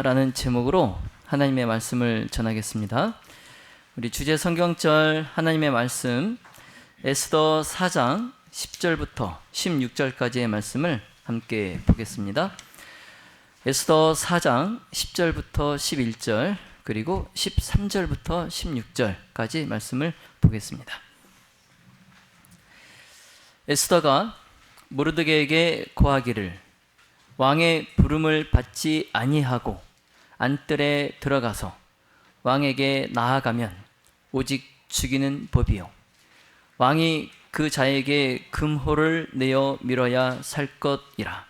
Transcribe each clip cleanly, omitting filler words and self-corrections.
하나라는 제목으로 하나님의 말씀을 전하겠습니다. 우리 주제 성경절 하나님의 말씀 에스더 4장 10절부터 16절까지의 말씀을 함께 보겠습니다. 에스더 4장 10절부터 11절 그리고 13절부터 16절까지 말씀을 보겠습니다. 에스더가 모르드게에게 고하기를 왕의 부름을 받지 아니하고 안뜰에 들어가서 왕에게 나아가면 오직 죽이는 법이요 왕이 그 자에게 금호를 내어 밀어야 살 것이라.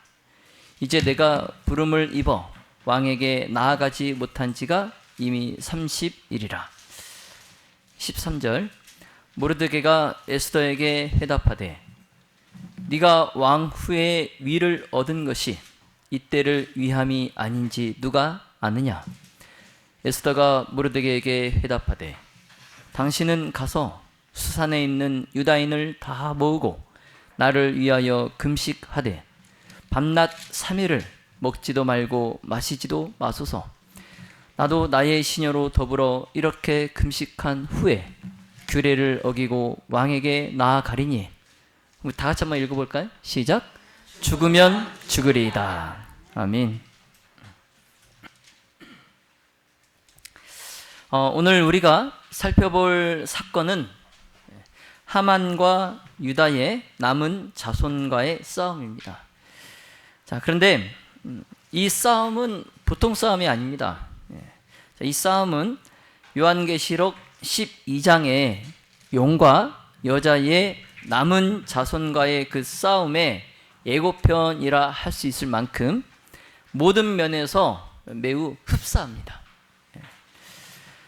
이제 내가 부름을 입어 왕에게 나아가지 못한 지가 이미 30일이라. 13절 모르드게가 에스더에게 해답하되 네가 왕 후에 위를 얻은 것이 이때를 위함이 아닌지 누가 아느냐. 에스더가 모르드게에게 해답하되 당신은 가서 수산에 있는 유다인을 다 모으고 나를 위하여 금식하되 밤낮 3일을 먹지도 말고 마시지도 마소서. 나도 나의 시녀로 더불어 이렇게 금식한 후에 규례를 어기고 왕에게 나아가리니. 다 같이 한번 읽어볼까요? 시작. 죽으면 죽으리이다. 아멘. 오늘 우리가 살펴볼 사건은 하만과 유다의 남은 자손과의 싸움입니다. 자, 그런데 이 싸움은 보통 싸움이 아닙니다. 이 싸움은 요한계시록 12장의 용과 여자의 남은 자손과의 그 싸움의 예고편이라 할 수 있을 만큼 모든 면에서 매우 흡사합니다.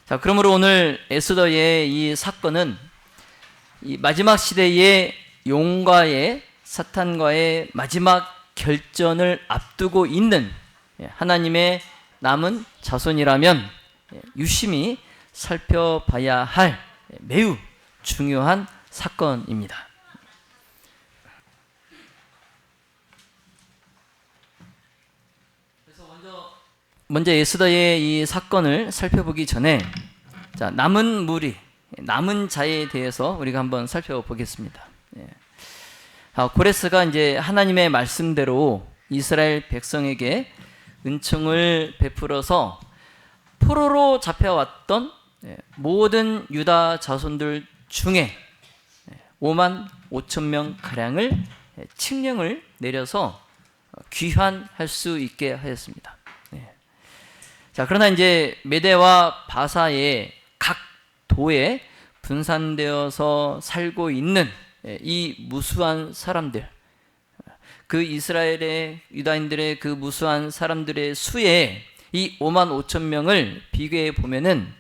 자, 그러므로 오늘 에스더의 이 사건은 이 마지막 시대의 용과의 사탄과의 마지막 결전을 앞두고 있는 하나님의 남은 자손이라면 유심히 살펴봐야 할 매우 중요한 사건입니다. 그래서 먼저 에스더의 이 사건을 살펴보기 전에 자, 남은 무리, 남은 자에 대해서 우리가 한번 살펴보겠습니다. 고레스가 이제 하나님의 말씀대로 이스라엘 백성에게 은총을 베풀어서 포로로 잡혀왔던 모든 유다 자손들 중에 5만 5천 명 가량을 칙령을 내려서 귀환할 수 있게 하였습니다. 자, 그러나 이제 메대와 바사의 각 도에 분산되어서 살고 있는 이 무수한 사람들, 그 이스라엘의 유다인들의 그 무수한 사람들의 수에 이 5만 5천 명을 비교해 보면은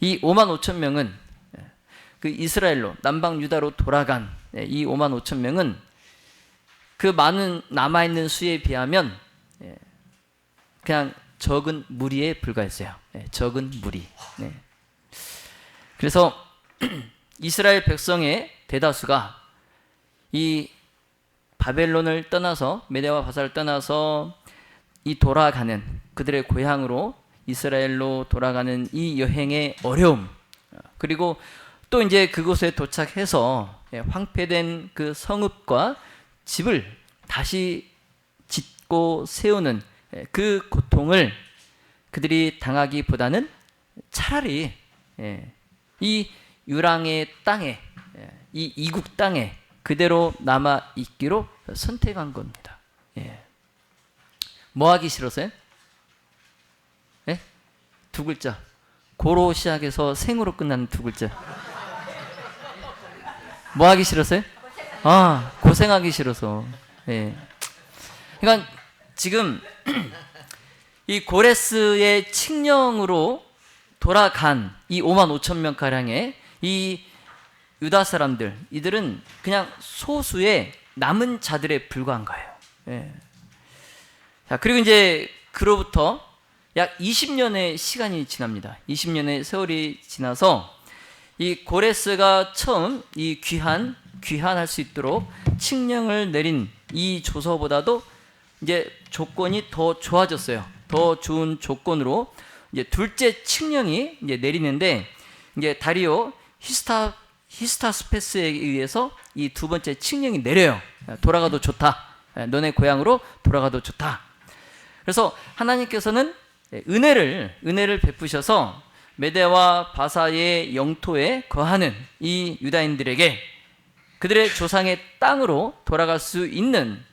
이 5만 5천 명은 그 이스라엘로 남방 유다로 돌아간 이 5만 5천 명은 그 많은 남아있는 수에 비하면 그냥 적은 무리에 불과했어요. 적은 무리. 그래서 이스라엘 백성의 대다수가 이 바벨론을 떠나서 메대와 바사를 떠나서 이 돌아가는 그들의 고향으로 이스라엘로 돌아가는 이 여행의 어려움, 그리고 또 이제 그곳에 도착해서 황폐된 그 성읍과 집을 다시 짓고 세우는 그 고통을 그들이 당하기보다는 차라리 이 유랑의 땅에, 이 이국 땅에 그대로 남아 있기로 선택한 겁니다. 뭐 하기 싫어서요? 두 글자. 고로 시작해서 생으로 끝나는 두 글자. 뭐 하기 싫어서요? 고생하기 싫어서. 그러니까 지금 이 고레스의 칙령으로 돌아간 이 5만 5천 명 가량의 이 유다 사람들, 이들은 그냥 소수의 남은 자들에 불과한 거예요. 자, 그리고 이제 그로부터 약 20년의 시간이 지납니다. 20년의 세월이 지나서 이 고레스가 처음 이 귀환할 수 있도록 칙령을 내린 이 조서보다도 이제 조건이 더 좋아졌어요. 더 좋은 조건으로 이제 둘째 칙령이 이제 내리는데, 이제 다리오 히스타스페스에 의해서 이 두 번째 칙령이 내려요. 돌아가도 좋다. 너네 고향으로 돌아가도 좋다. 그래서 하나님께서는 은혜를 베푸셔서 메대와 바사의 영토에 거하는 이 유다인들에게 그들의 조상의 땅으로 돌아갈 수 있는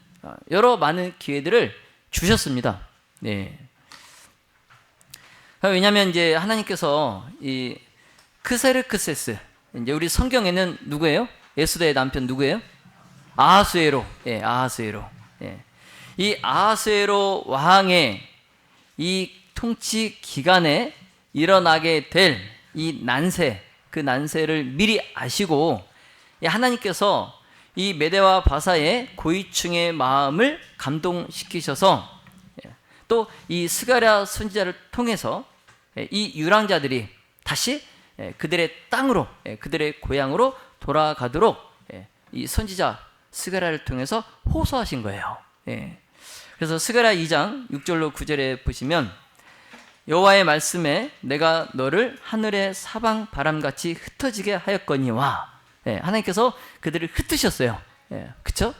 여러 많은 기회들을 주셨습니다. 네. 왜냐하면 이제 하나님께서 이 크세르크세스, 이제 우리 성경에는 누구예요? 에스더의 남편 누구예요? 아하수에로. 예, 아하수에로. 예. 이 아하수에로 왕의 이 통치 기간에 일어나게 될 이 난세, 그 난세를 미리 아시고 하나님께서 이 메대와 바사의 고위층의 마음을 감동시키셔서 또 이 스가랴 선지자를 통해서 이 유랑자들이 다시 그들의 땅으로, 그들의 고향으로 돌아가도록 이 선지자 스가랴를 통해서 호소하신 거예요. 그래서 스가랴 2장 6절로 9절에 보시면 여호와의 말씀에 내가 너를 하늘의 사방 바람같이 흩어지게 하였거니와, 하나님께서 그들을 흩으셨어요. 그쵸?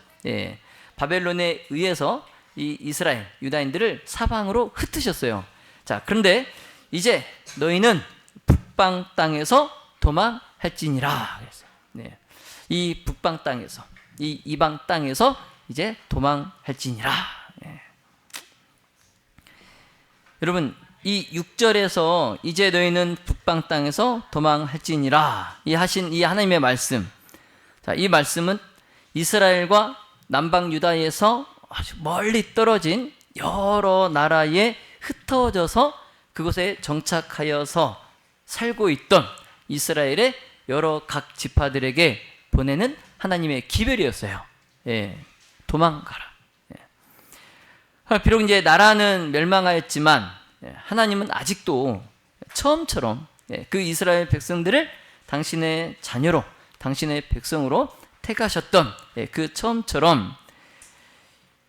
바벨론에 의해서 이 이스라엘 유다인들을 사방으로 흩으셨어요. 자, 그런데 이제 너희는 북방 땅에서 도망할지니라. 이 북방 땅에서, 이 이방 땅에서 이제 도망할지니라. 여러분, 이 6절에서 이제 너희는 북방 땅에서 도망할지니라 이 하신 이 하나님의 말씀, 자, 이 말씀은 이스라엘과 남방 유다에서 아주 멀리 떨어진 여러 나라에 흩어져서 그곳에 정착하여서 살고 있던 이스라엘의 여러 각 지파들에게 보내는 하나님의 기별이었어요. 도망가라. 비록 이제 나라는 멸망하였지만 하나님은 아직도 처음처럼 그 이스라엘 백성들을 당신의 자녀로, 당신의 백성으로 택하셨던 그 처음처럼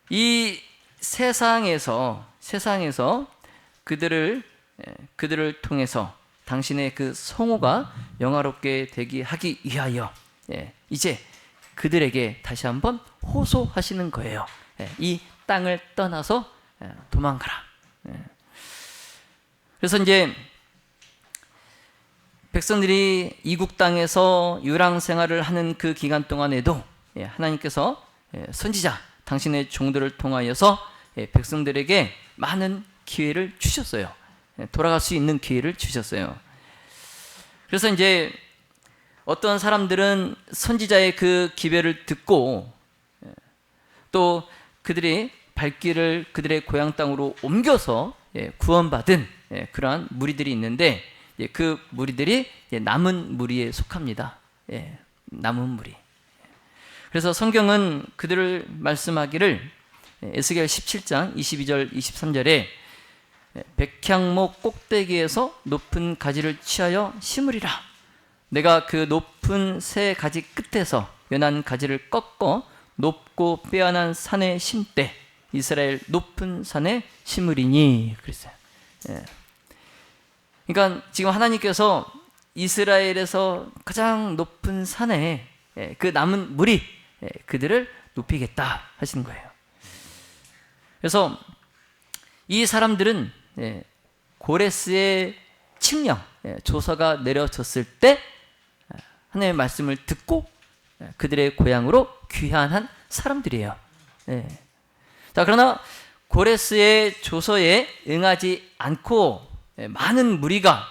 이 세상에서 그들을 통해서 당신의 그 성호가 영화롭게 되게 하기 위하여 이제 그들에게 다시 한번 호소하시는 거예요. 이 땅을 떠나서 도망가라. 그래서 이제 백성들이 이국 땅에서 유랑 생활을 하는 그 기간 동안에도 하나님께서 선지자 당신의 종들을 통하여서 백성들에게 많은 기회를 주셨어요. 돌아갈 수 있는 기회를 주셨어요. 그래서 이제 어떤 사람들은 선지자의 그 기별을 듣고 또 그들이 발길을 그들의 고향 땅으로 옮겨서 구원받은 그러한 무리들이 있는데 그 무리들이 남은 무리에 속합니다. 남은 무리. 그래서 성경은 그들을 말씀하기를 에스겔 17장 22절 23절에 백향목 꼭대기에서 높은 가지를 취하여 심으리라. 내가 그 높은 새 가지 끝에서 연한 가지를 꺾어 높고 빼어난 산에 심되 이스라엘 높은 산에 심으리니 그랬어요. 그러니까 지금 하나님께서 이스라엘에서 가장 높은 산에 그 남은 무리 그들을 높이겠다 하시는 거예요. 그래서 이 사람들은 고레스의 칙령 조서가 내려졌을 때 하나님의 말씀을 듣고 그들의 고향으로 귀환한 사람들이에요. 자, 그러나 고레스의 조서에 응하지 않고 많은 무리가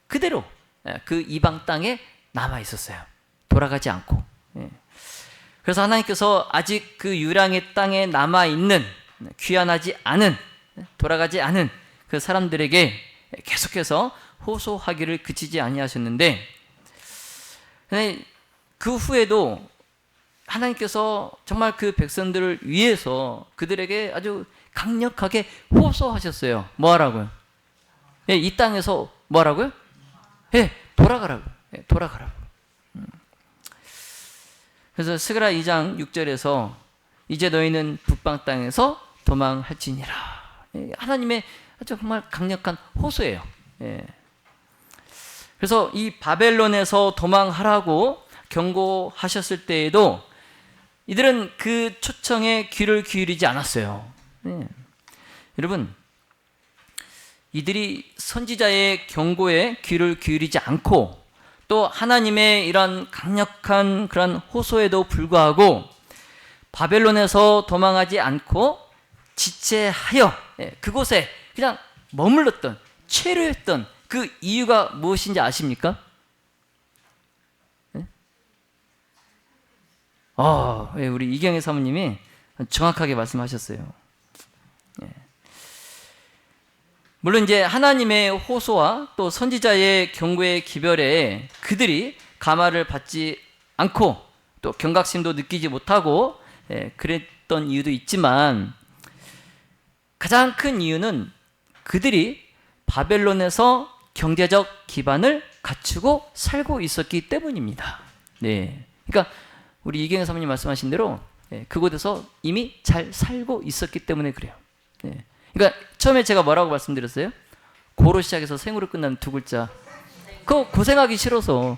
그대로 그 이방 땅에 남아 있었어요. 돌아가지 않고. 그래서 하나님께서 아직 그 유랑의 땅에 남아 있는 귀환하지 않은, 돌아가지 않은 그 사람들에게 계속해서 호소하기를 그치지 아니하셨는데, 그 후에도 하나님께서 정말 그 백성들을 위해서 그들에게 아주 강력하게 호소하셨어요. 뭐 하라고요? 이 땅에서 뭐 하라고요? 돌아가라고. 돌아가라고. 그래서 스가랴 2장 6절에서 이제 너희는 북방 땅에서 도망할지니라. 하나님의 아주 정말 강력한 호소예요. 예. 그래서 이 바벨론에서 도망하라고 경고하셨을 때에도 이들은 그 초청에 귀를 기울이지 않았어요. 예. 여러분, 이들이 선지자의 경고에 귀를 기울이지 않고 또 하나님의 이런 강력한 그런 호소에도 불구하고 바벨론에서 도망하지 않고 지체하여 그곳에 그냥 머물렀던, 체류했던 그 이유가 무엇인지 아십니까? 우리 이경혜 사모님이 정확하게 말씀하셨어요. 물론 이제 하나님의 호소와 또 선지자의 경고의 기별에 그들이 감화를 받지 않고 또 경각심도 느끼지 못하고 그랬던 이유도 있지만 가장 큰 이유는 그들이 바벨론에서 경제적 기반을 갖추고 살고 있었기 때문입니다. 네, 그러니까 우리 이경혜 사모님 말씀하신 대로 그곳에서 이미 잘 살고 있었기 때문에 그래요. 네. 그러니까 처음에 제가 뭐라고 말씀드렸어요? 고로 시작해서 생으로 끝나는 두 글자. 그거 고생하기 싫어서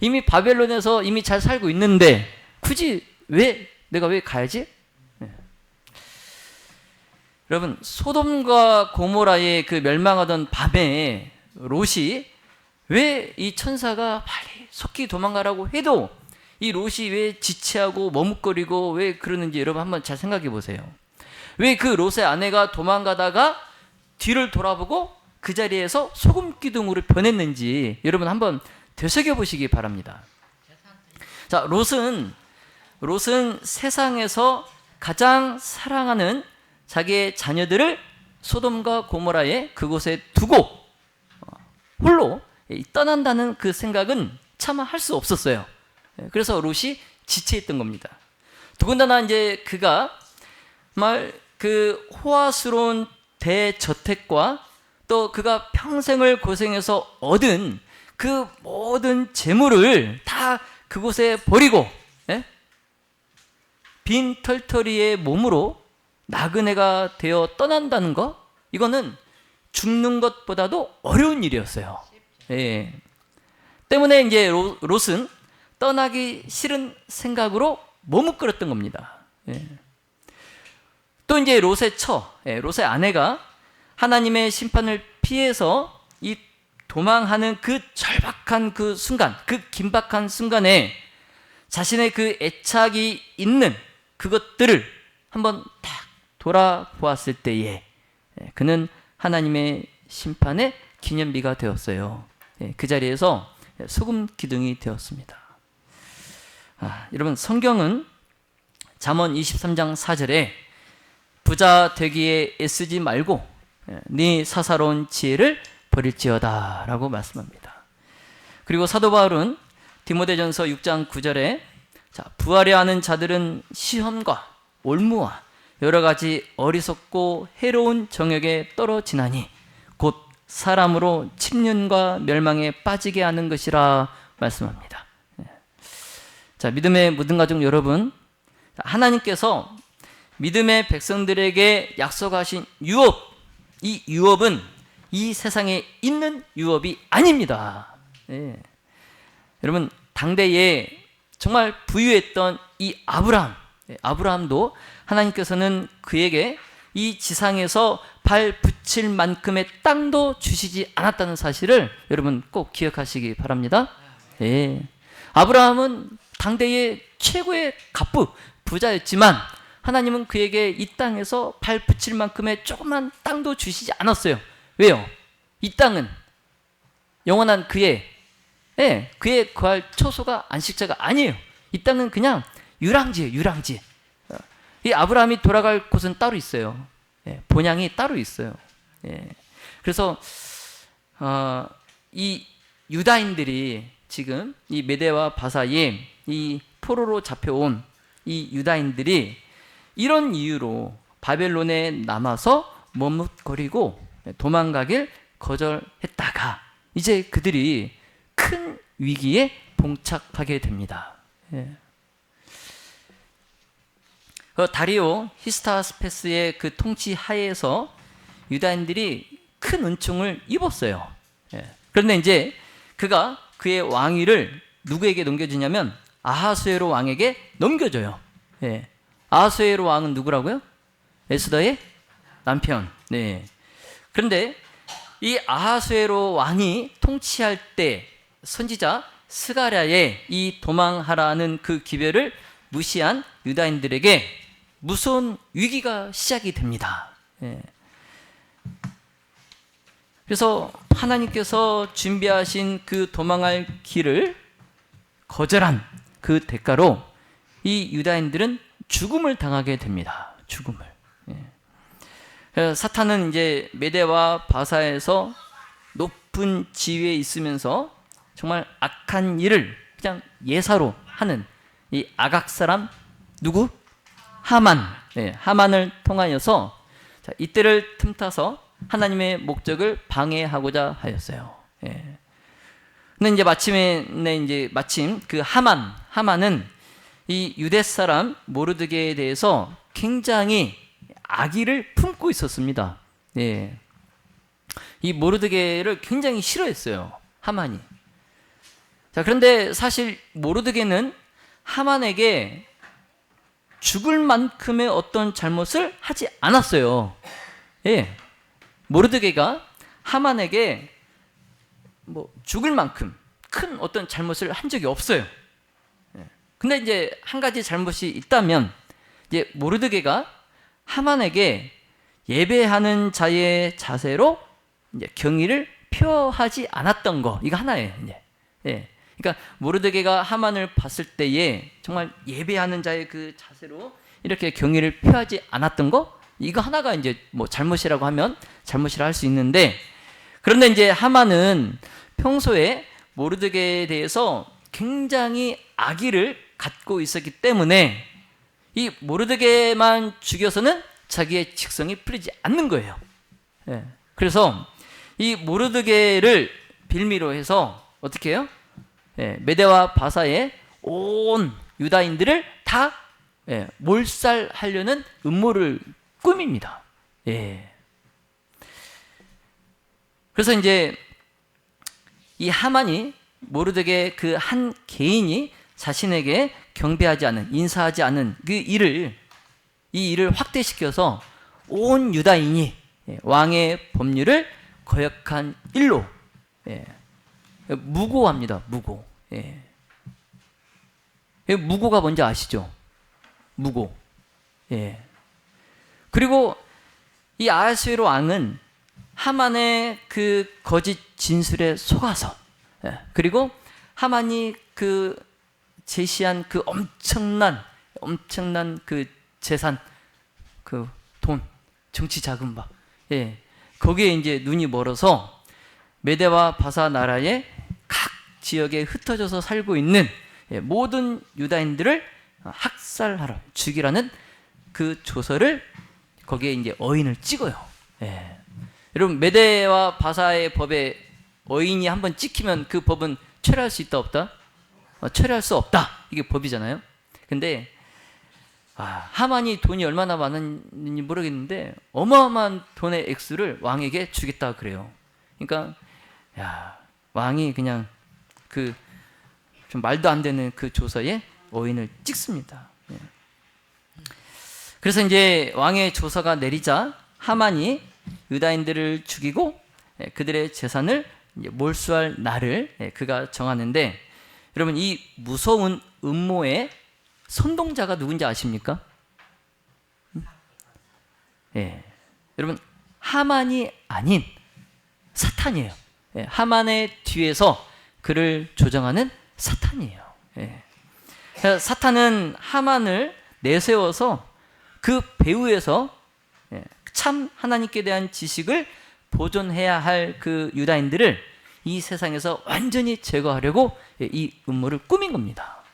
이미 바벨론에서 이미 잘 살고 있는데 굳이 내가 왜 가야지? 네. 여러분, 소돔과 고모라의 그 멸망하던 밤에 롯이 왜 이 천사가 빨리 속히 도망가라고 해도 이 롯이 왜 지체하고 머뭇거리고 왜 그러는지 여러분 한번 잘 생각해 보세요. 왜 그 롯의 아내가 도망가다가 뒤를 돌아보고 그 자리에서 소금 기둥으로 변했는지 여러분 한번 되새겨 보시기 바랍니다. 자, 롯은 세상에서 가장 사랑하는 자기의 자녀들을 소돔과 고모라의 그곳에 두고 홀로 떠난다는 그 생각은 차마 할 수 없었어요. 그래서 롯이 지체했던 겁니다. 더군다나 이제 그가 정말 그 호화스러운 대저택과 또 그가 평생을 고생해서 얻은 그 모든 재물을 다 그곳에 버리고 빈 털터리의 몸으로 나그네가 되어 떠난다는 것, 이거는 죽는 것보다도 어려운 일이었어요. 예. 때문에 이제 롯은 떠나기 싫은 생각으로 머뭇거렸던 겁니다. 예. 또 이제 롯의 아내가 하나님의 심판을 피해서 이 도망하는 그 절박한 그 순간, 그 긴박한 순간에 자신의 그 애착이 있는 그것들을 한번 딱 돌아보았을 때에 그는 하나님의 심판의 기념비가 되었어요. 그 자리에서 소금 기둥이 되었습니다. 여러분, 성경은 잠언 23장 4절에 부자 되기에 애쓰지 말고 네 사사로운 지혜를 버릴지어다 라고 말씀합니다. 그리고 사도 바울은 디모데전서 6장 9절에 부하려 하는 자들은 시험과 올무와 여러 가지 어리석고 해로운 정욕에 떨어지나니 곧 사람으로 침륜과 멸망에 빠지게 하는 것이라 말씀합니다. 자, 믿음의 모든 가족 여러분, 하나님께서 믿음의 백성들에게 약속하신 유업, 이 유업은 이 세상에 있는 유업이 아닙니다. 여러분, 당대에 정말 부유했던 이 아브라함도 하나님께서는 그에게 이 지상에서 발 붙일 만큼의 땅도 주시지 않았다는 사실을 여러분 꼭 기억하시기 바랍니다. 아브라함은 당대의 최고의 부자였지만 하나님은 그에게 이 땅에서 발 붙일 만큼의 조그만 땅도 주시지 않았어요. 왜요? 이 땅은 영원한 그의 구할 초소가 안식처가 아니에요. 이 땅은 그냥 유랑지예요. 유랑지. 이 아브라함이 돌아갈 곳은 따로 있어요. 본향이 따로 있어요. 그래서 이 유다인들이 지금 이 메대와 바사에 이 포로로 잡혀온 이 유다인들이 이런 이유로 바벨론에 남아서 머뭇거리고 도망가길 거절했다가 이제 그들이 큰 위기에 봉착하게 됩니다. 다리오 히스타스페스의 그 통치 하에서 유다인들이 큰 은총을 입었어요. 그런데 이제 그가 그의 왕위를 누구에게 넘겨주냐면 아하수에로 왕에게 넘겨줘요. 아하수에로 왕은 누구라고요? 에스더의 남편. 그런데 이 아하수에로 왕이 통치할 때 선지자 스가랴의 이 도망하라는 그 기별을 무시한 유다인들에게 무서운 위기가 시작이 됩니다. 그래서 하나님께서 준비하신 그 도망할 길을 거절한 그 대가로 이 유다인들은 죽음을 당하게 됩니다. 죽음을. 사탄은 이제 메대와 바사에서 높은 지위에 있으면서 정말 악한 일을 그냥 예사로 하는 이 아각 사람 누구? 하만. 하만을 통하여서 이때를 틈타서 하나님의 목적을 방해하고자 하였어요. 근데 이제 마침 그 하만은 이 유대 사람 모르드게에 대해서 굉장히 악의를 품고 있었습니다. 이 모르드게를 굉장히 싫어했어요. 하만이. 그런데 사실 모르드게는 하만에게 죽을 만큼의 어떤 잘못을 하지 않았어요. 모르드게가 하만에게 죽을 만큼 큰 어떤 잘못을 한 적이 없어요. 근데 이제 한 가지 잘못이 있다면 이제 모르드게가 하만에게 예배하는 자의 자세로 이제 경의를 표하지 않았던 거, 이거 하나예요. 그러니까 모르드게가 하만을 봤을 때에 정말 예배하는 자의 그 자세로 이렇게 경의를 표하지 않았던 거, 이거 하나가 이제 잘못이라고 하면 잘못이라 할 수 있는데, 그런데 이제 하만은 평소에 모르드게에 대해서 굉장히 악의를 갖고 있었기 때문에 이 모르드게만 죽여서는 자기의 직성이 풀리지 않는 거예요. 그래서 이 모르드게를 빌미로 해서 어떻게 해요? 메대와 바사의 온 유다인들을 다 몰살하려는 음모를 꾸밉니다. 그래서 이제 이 하만이 모르드게 그 한 개인이 자신에게 경배하지 않은, 인사하지 않은 이 일을 확대시켜서 온 유다인이 왕의 법률을 거역한 일로 무고합니다. 무고. 무고가 뭔지 아시죠? 무고. 그리고 이 아하수에로 왕은 하만의 그 거짓 진술에 속아서, 그리고 하만이 그 제시한 그 엄청난 그 재산, 그 돈, 정치 자금박, 거기에 이제 눈이 멀어서 메대와 바사 나라의 각 지역에 흩어져서 살고 있는 모든 유다인들을 학살하라, 죽이라는 그 조서를 거기에 이제 어인을 찍어요. 여러분, 메대와 바사의 법에 어인이 한번 찍히면 그 법은 철회할 수 있다 없다? 철회할 수 없다. 이게 법이잖아요. 근데 하만이 돈이 얼마나 많은지 모르겠는데 어마어마한 돈의 액수를 왕에게 주겠다 그래요. 그러니까 왕이 그냥 그 좀 말도 안 되는 그 조서에 어인을 찍습니다. 그래서 이제 왕의 조서가 내리자 하만이 유다인들을 죽이고 그들의 재산을 몰수할 날을 그가 정하는데, 여러분, 이 무서운 음모의 선동자가 누군지 아십니까? 여러분, 하만이 아닌 사탄이에요. 하만의 뒤에서 그를 조정하는 사탄이에요. 사탄은 하만을 내세워서 그 배후에서 참 하나님께 대한 지식을 보존해야 할 그 유다인들을 이 세상에서 완전히 제거하려고 이 음모를 꾸민 겁니다.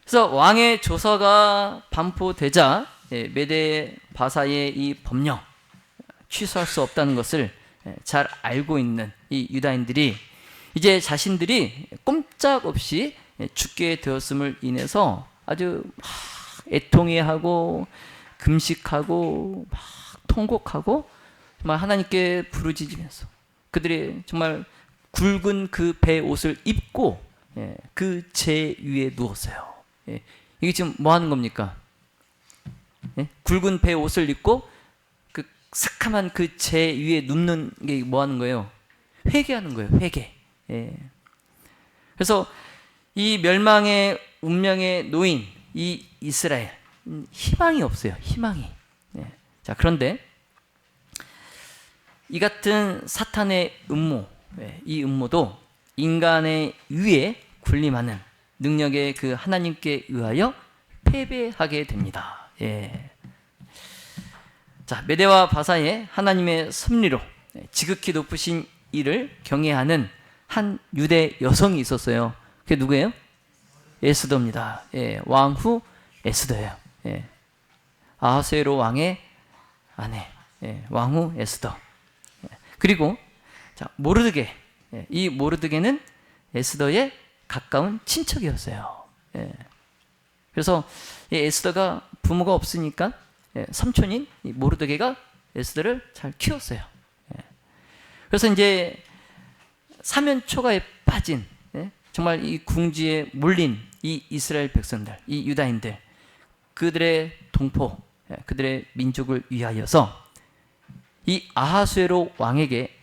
그래서 왕의 조서가 반포되자 메대 바사의 이 법령, 취소할 수 없다는 것을 잘 알고 있는 이 유다인들이 이제 자신들이 꼼짝없이 죽게 되었음을 인해서 아주 애통해하고 금식하고 막 통곡하고 정말 하나님께 부르짖으면서 그들이 정말 굵은 그 배 옷을 입고 그 재 위에 누웠어요. 이게 지금 뭐 하는 겁니까? 굵은 배 옷을 입고 그 새카만 그 재 위에 눕는 게 뭐 하는 거예요? 회개하는 거예요. 회개. 그래서 이 멸망의 운명에 놓인 이 이스라엘 희망이 없어요. 희망이. 자, 그런데 이 같은 사탄의 음모, 이 음모도 인간의 위에 군림하는 능력의 그 하나님께 의하여 패배하게 됩니다. 자, 메대와 바사의 하나님의 섭리로 지극히 높으신 이를 경외하는 한 유대 여성이 있었어요. 그게 누구예요? 에스더입니다. 왕후 에스더예요. 아하수에로 왕의 아내, 왕후 에스더. 그리고 자, 모르드게, 이 모르드게는 에스더의 가까운 친척이었어요. 그래서 이 에스더가 부모가 없으니까 삼촌인 이 모르드게가 에스더를 잘 키웠어요. 그래서 이제 사면초가에 빠진 정말 이 궁지에 몰린 이 이스라엘 백성들, 이 유다인들, 그들의 동포, 그들의 민족을 위하여서 이 아하수에로 왕에게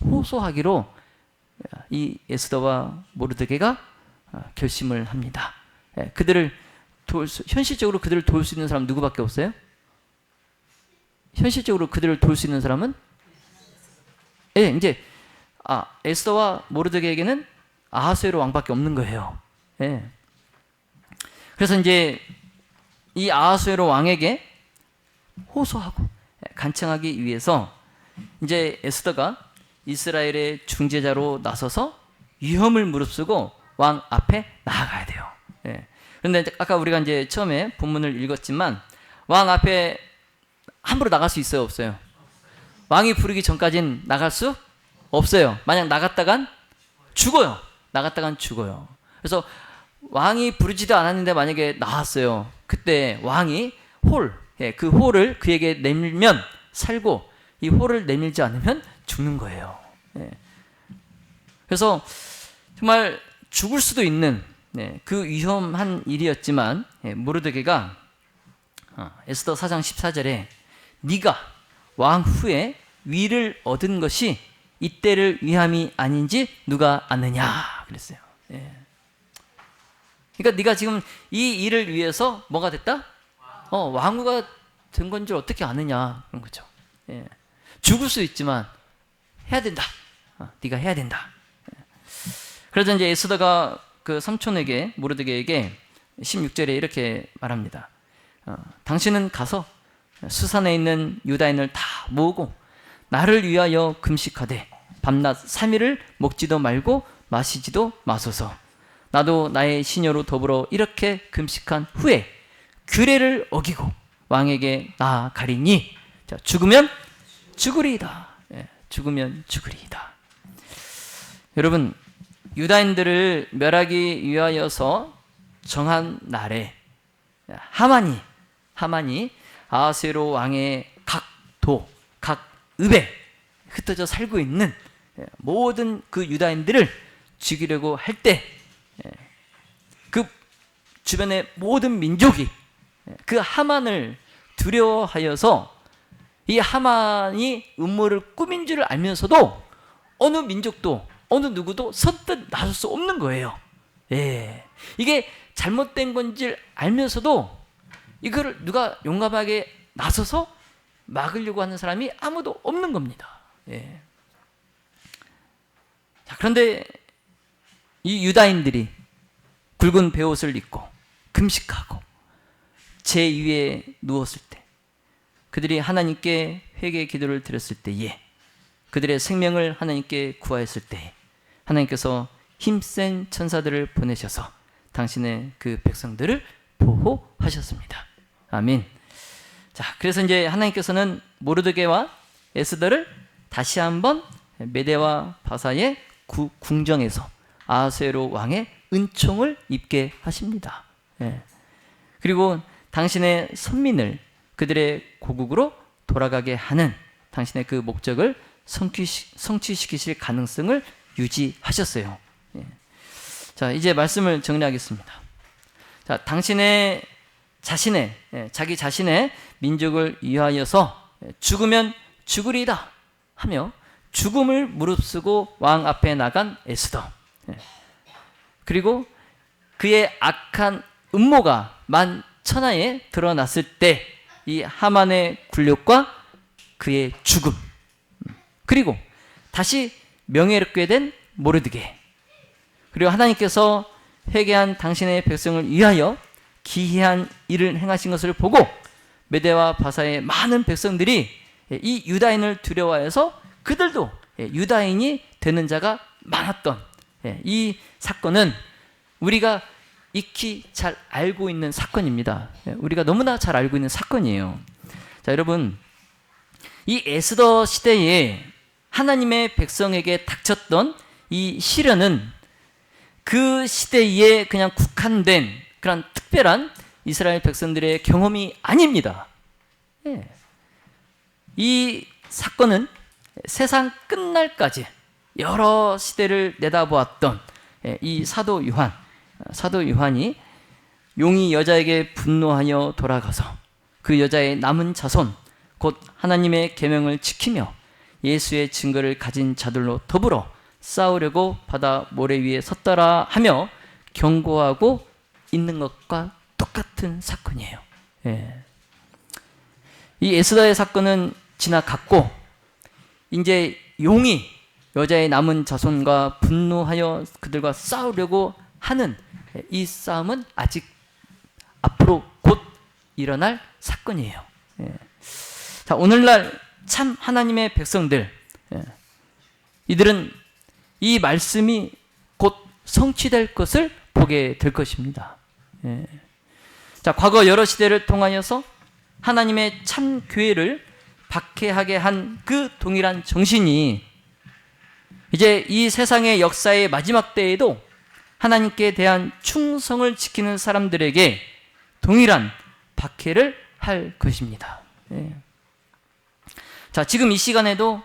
호소하기로 이 에스더와 모르드게가 결심을 합니다. 그들을 현실적으로 그들을 도울 수 있는 사람 누구밖에 없어요? 현실적으로 그들을 도울 수 있는 사람은 이제 에스더와 모르드게에게는 아하수에로 왕밖에 없는 거예요. 그래서 이제 이 아하수에로 왕에게 호소하고 간청하기 위해서 이제 에스더가 이스라엘의 중재자로 나서서 위험을 무릅쓰고 왕 앞에 나아가야 돼요. 그런데 아까 우리가 이제 처음에 본문을 읽었지만 왕 앞에 함부로 나갈 수 있어요, 없어요? 왕이 부르기 전까지는 나갈 수 없어요. 만약 나갔다간 죽어요. 나갔다간 죽어요. 그래서 왕이 부르지도 않았는데 만약에 나왔어요. 그때 왕이 그 홀을 그에게 내밀면 살고 이 홀을 내밀지 않으면 죽는 거예요. 그래서 정말 죽을 수도 있는 그 위험한 일이었지만 모르드게가 에스더 4장 14절에 네가 왕 후에 위를 얻은 것이 이때를 위함이 아닌지 누가 아느냐 그랬어요. 그러니까 네가 지금 이 일을 위해서 뭐가 됐다? 왕후가 된 건 줄 어떻게 아느냐 그런 거죠. 죽을 수 있지만 해야 된다. 네가 해야 된다. 그래서 이제 에스더가 그 삼촌에게 모르드게에게 16절에 이렇게 말합니다. 당신은 가서 수산에 있는 유다인을 다 모으고 나를 위하여 금식하되 밤낮 3일을 먹지도 말고 마시지도 마소서. 나도 나의 시녀로 더불어 이렇게 금식한 후에 규례를 어기고 왕에게 나아가리니 자, 죽으면 죽으리이다. 죽으면 죽으리이다. 여러분, 유다인들을 멸하기 위하여서 정한 날에 하만이 아하수에로 왕의 각 읍에 흩어져 살고 있는 모든 그 유다인들을 죽이려고 할 때 그 주변의 모든 민족이 그 하만을 두려워하여서 이 하만이 음모를 꾸민 줄 알면서도 어느 민족도 어느 누구도 선뜻 나설 수 없는 거예요. 이게 잘못된 건지 알면서도 이거를 누가 용감하게 나서서 막으려고 하는 사람이 아무도 없는 겁니다. 자, 그런데 이 유다인들이 굵은 베옷을 입고 금식하고 제 위에 누웠을 때 그들이 하나님께 회개 기도를 드렸을 때에 그들의 생명을 하나님께 구하였을 때 하나님께서 힘센 천사들을 보내셔서 당신의 그 백성들을 보호하셨습니다. 아멘. 자, 그래서 이제 하나님께서는 모르드게와 에스더를 다시 한번 메대와 바사의 궁정에서 아하수에로 왕의 은총을 입게 하십니다. 그리고 당신의 선민을 그들의 고국으로 돌아가게 하는 당신의 그 목적을 성취시키실 가능성을 유지하셨어요. 예. 자, 이제 말씀을 정리하겠습니다. 자, 당신의 자신의 자기 자신의 민족을 위하여서 죽으면 죽으리다 하며 죽음을 무릅쓰고 왕 앞에 나간 에스더. 그리고 그의 악한 음모가 만천하에 드러났을 때 이 하만의 굴욕과 그의 죽음, 그리고 다시 명예롭게 된 모르드게, 그리고 하나님께서 회개한 당신의 백성을 위하여 기이한 일을 행하신 것을 보고 메대와 바사의 많은 백성들이 이 유다인을 두려워해서 그들도 유다인이 되는 자가 많았던 이 사건은 우리가 익히 잘 알고 있는 사건입니다. 우리가 너무나 잘 알고 있는 사건이에요. 자, 여러분, 이 에스더 시대에 하나님의 백성에게 닥쳤던 이 시련은 그 시대에 그냥 국한된 그런 특별한 이스라엘 백성들의 경험이 아닙니다. 이 사건은 세상 끝날까지 여러 시대를 내다보았던 이 사도 요한이 용이 여자에게 분노하여 돌아가서 그 여자의 남은 자손 곧 하나님의 계명을 지키며 예수의 증거를 가진 자들로 더불어 싸우려고 바다 모래 위에 섰더라 하며 경고하고 있는 것과 똑같은 사건이에요. 이 에스더의 사건은 지나갔고 이제 용이 여자의 남은 자손과 분노하여 그들과 싸우려고 하는 이 싸움은 아직 앞으로 곧 일어날 사건이에요. 자, 오늘날 참 하나님의 백성들, 이들은 이 말씀이 곧 성취될 것을 보게 될 것입니다. 자, 과거 여러 시대를 통하여서 하나님의 참 교회를 박해하게 한 그 동일한 정신이 이제 이 세상의 역사의 마지막 때에도 하나님께 대한 충성을 지키는 사람들에게 동일한 박해를 할 것입니다. 자, 지금 이 시간에도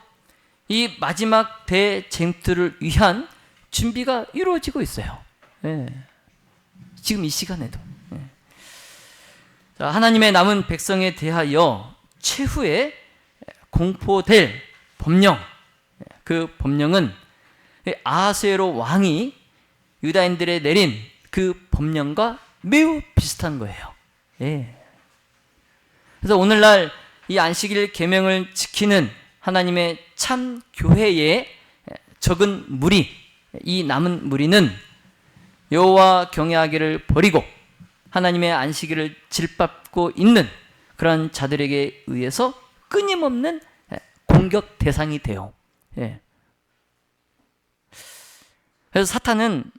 이 마지막 대쟁투를 위한 준비가 이루어지고 있어요. 지금 이 시간에도. 자, 하나님의 남은 백성에 대하여 최후의 공포될 법령, 그 법령은 아하스웨로 왕이 유다인들에 내린 그 법령과 매우 비슷한 거예요. 그래서 오늘날 이 안식일 계명을 지키는 하나님의 참 교회의 적은 무리, 이 남은 무리는 여호와 경외하기를 버리고 하나님의 안식일을 질밟고 있는 그런 자들에게 의해서 끊임없는 공격 대상이 돼요. 그래서 사탄은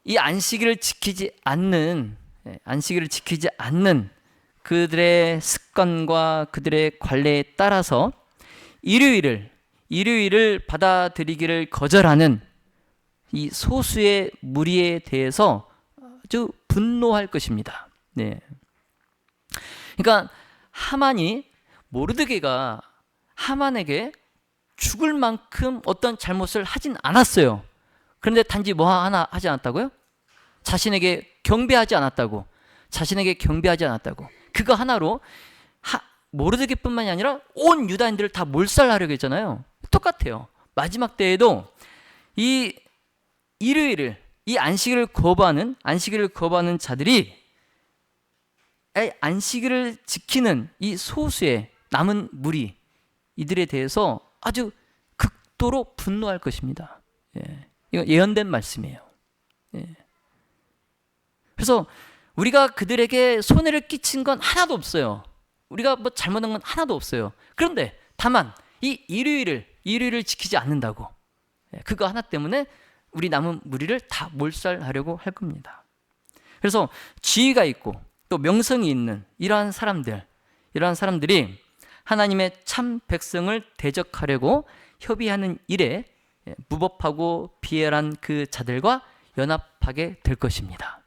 이 안식일을 지키지 않는 그들의 습관과 그들의 관례에 따라서 일요일을 받아들이기를 거절하는 이 소수의 무리에 대해서 아주 분노할 것입니다. 그러니까 모르드게가 하만에게 죽을 만큼 어떤 잘못을 하진 않았어요. 그런데 단지 뭐 하나 하지 않았다고요? 자신에게 경배하지 않았다고. 그거 하나로 모르드게뿐만이 아니라 온 유다인들을 다 몰살하려고 했잖아요. 똑같아요. 마지막 때에도 이 일요일을, 이 안식일을 거부하는 자들이 안식일을 지키는 이 소수의 남은 무리, 이들에 대해서 아주 극도로 분노할 것입니다. 이거 예언된 말씀이에요. 그래서 우리가 그들에게 손해를 끼친 건 하나도 없어요. 우리가 뭐 잘못한 건 하나도 없어요. 그런데 다만 이 일요일을 지키지 않는다고, 그거 하나 때문에 우리 남은 무리를 다 몰살하려고 할 겁니다. 그래서 지위가 있고 또 명성이 있는 이러한 사람들이 하나님의 참 백성을 대적하려고 협의하는 일에 무법하고 비열한 그 자들과 연합하게 될 것입니다.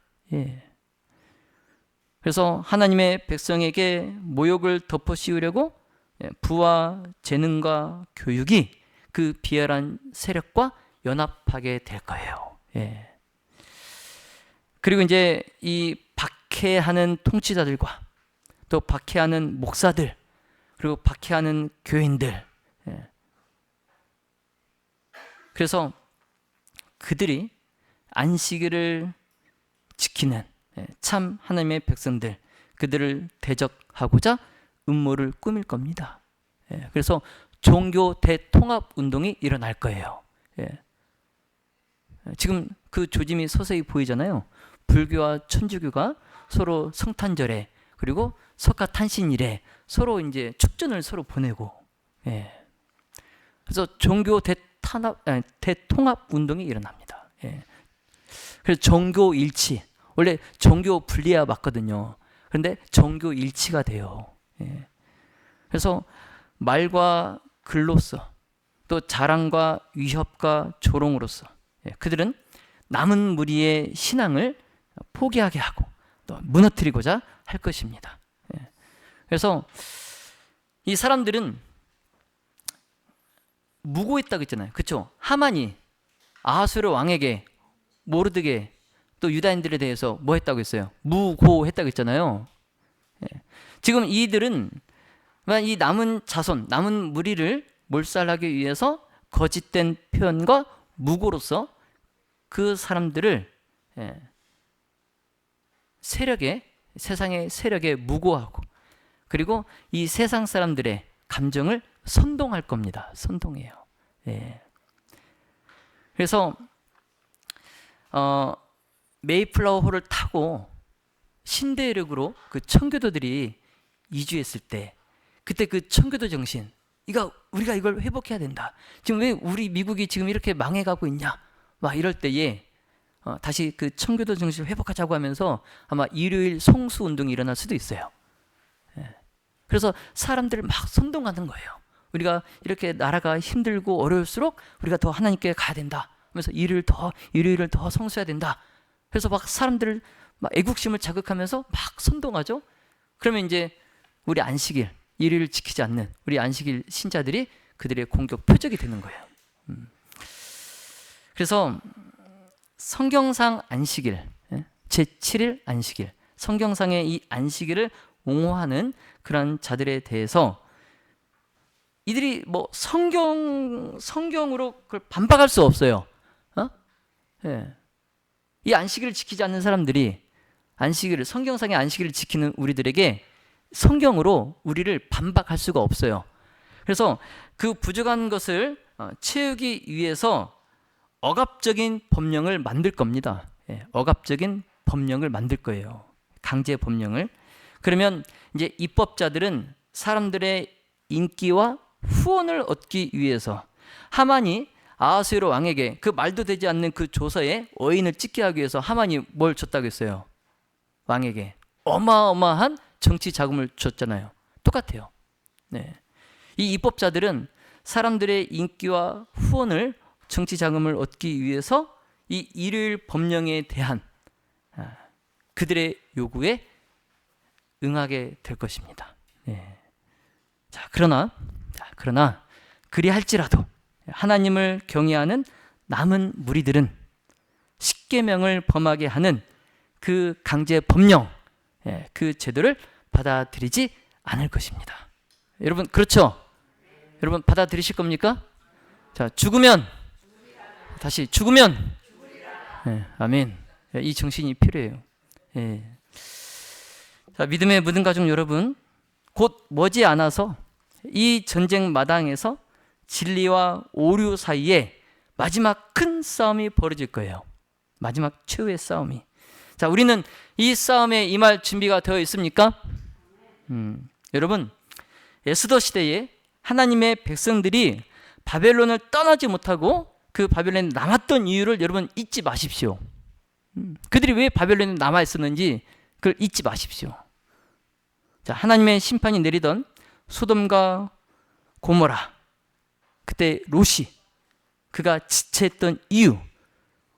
그래서 하나님의 백성에게 모욕을 덮어 씌우려고 부와 재능과 교육이 그 비열한 세력과 연합하게 될 거예요. 예. 그리고 이제 이 박해하는 통치자들과 또 박해하는 목사들 그리고 박해하는 교인들, 예. 그래서 그들이 안식일을 지키는 참 하나님의 백성들, 그들을 대적하고자 음모를 꾸밀 겁니다. 그래서 종교 대통합 운동이 일어날 거예요. 지금 그 조짐이 서서히 보이잖아요. 불교와 천주교가 서로 성탄절에 그리고 석가탄신일에 서로 이제 축전을 서로 보내고, 그래서 종교 대통합 운동이 일어납니다. 그래서 종교 일치, 원래 종교 분리가 맞거든요. 그런데 종교 일치가 돼요. 그래서 말과 글로서 또 자랑과 위협과 조롱으로서 그들은 남은 무리의 신앙을 포기하게 하고 또 무너뜨리고자 할 것입니다. 그래서 이 사람들은 무고했다고 했잖아요. 그렇죠? 하만이 아하수르 왕에게 모르드게 또 유다인들에 대해서 뭐 했다고 했어요? 무고했다고 했잖아요. 지금 이들은 이 남은 자손, 남은 무리를 몰살하기 위해서 거짓된 표현과 무고로서 그 사람들을 세상의 세력에 무고하고 그리고 이 세상 사람들의 감정을 선동할 겁니다. 선동해요. 그래서 메이플라워 호를 타고 신대륙으로 그 청교도들이 이주했을 때 그때 그 청교도 정신, 우리가 이걸 회복해야 된다. 지금 왜 우리 미국이 지금 이렇게 망해가고 있냐? 막 이럴 때에 다시 그 청교도 정신을 회복하자고 하면서 아마 일요일 성수 운동이 일어날 수도 있어요. 그래서 사람들을 막 선동하는 거예요. 우리가 이렇게 나라가 힘들고 어려울수록 우리가 더 하나님께 가야 된다. 하면서 일요일을 더 성수해야 된다. 그래서 막 사람들을 막 애국심을 자극하면서 막 선동하죠. 그러면 이제 우리 안식일, 일요일을 지키지 않는 우리 안식일 신자들이 그들의 공격 표적이 되는 거예요. 그래서 성경상 안식일, 제7일 안식일, 성경상의 이 안식일을 옹호하는 그런 자들에 대해서 이들이 뭐 성경으로 그걸 반박할 수 없어요. 이 안식일을 지키지 않는 사람들이 성경상의 안식일을 지키는 우리들에게 성경으로 우리를 반박할 수가 없어요. 그래서 그 부족한 것을 채우기 위해서 억압적인 법령을 만들 겁니다. 억압적인 법령을 만들 거예요. 강제 법령을. 그러면 이제 입법자들은 사람들의 인기와 후원을 얻기 위해서 하만이 아하수에로 왕에게 그 말도 되지 않는 그 조서에 어인을 찍게 하기 위해서 하만이 뭘 줬다고 했어요? 왕에게 어마어마한 정치 자금을 줬잖아요. 똑같아요. 이 입법자들은 사람들의 인기와 후원을 정치 자금을 얻기 위해서 이 일요일 법령에 대한 그들의 요구에 응하게 될 것입니다. 그러나 그리할지라도 하나님을 경외하는 남은 무리들은 십계명을 범하게 하는 그 강제 법령, 그 제도를 받아들이지 않을 것입니다. 여러분 그렇죠? 여러분 받아들이실 겁니까? 자, 죽으면 아멘. 이 정신이 필요해요. 자, 믿음의 모든 가족 여러분, 곧 머지않아서 이 전쟁 마당에서 진리와 오류 사이에 마지막 큰 싸움이 벌어질 거예요. 마지막 최후의 싸움이. 자, 우리는 이 싸움에 임할 준비가 되어 있습니까? 여러분, 에스더 시대에 하나님의 백성들이 바벨론을 떠나지 못하고 그 바벨론에 남았던 이유를 여러분 잊지 마십시오. 그들이 왜 바벨론에 남아 있었는지 그걸 잊지 마십시오. 자, 하나님의 심판이 내리던 소돔과 고모라, 그때 롯이 그가 지체했던 이유,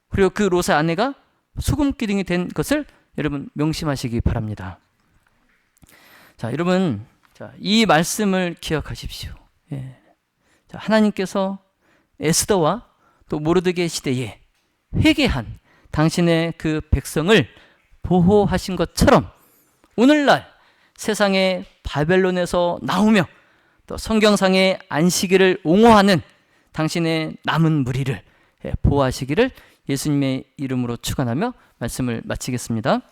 그리고 그 롯의 아내가 소금 기둥이 된 것을 여러분 명심하시기 바랍니다. 자, 여러분, 자, 이 말씀을 기억하십시오. 예. 자, 하나님께서 에스더와 또 모르드게 시대에 회개한 당신의 그 백성을 보호하신 것처럼 오늘날 세상에 바벨론에서 나오며 또 성경상의 안식일을 옹호하는 당신의 남은 무리를 보호하시기를 예수님의 이름으로 축원하며 말씀을 마치겠습니다.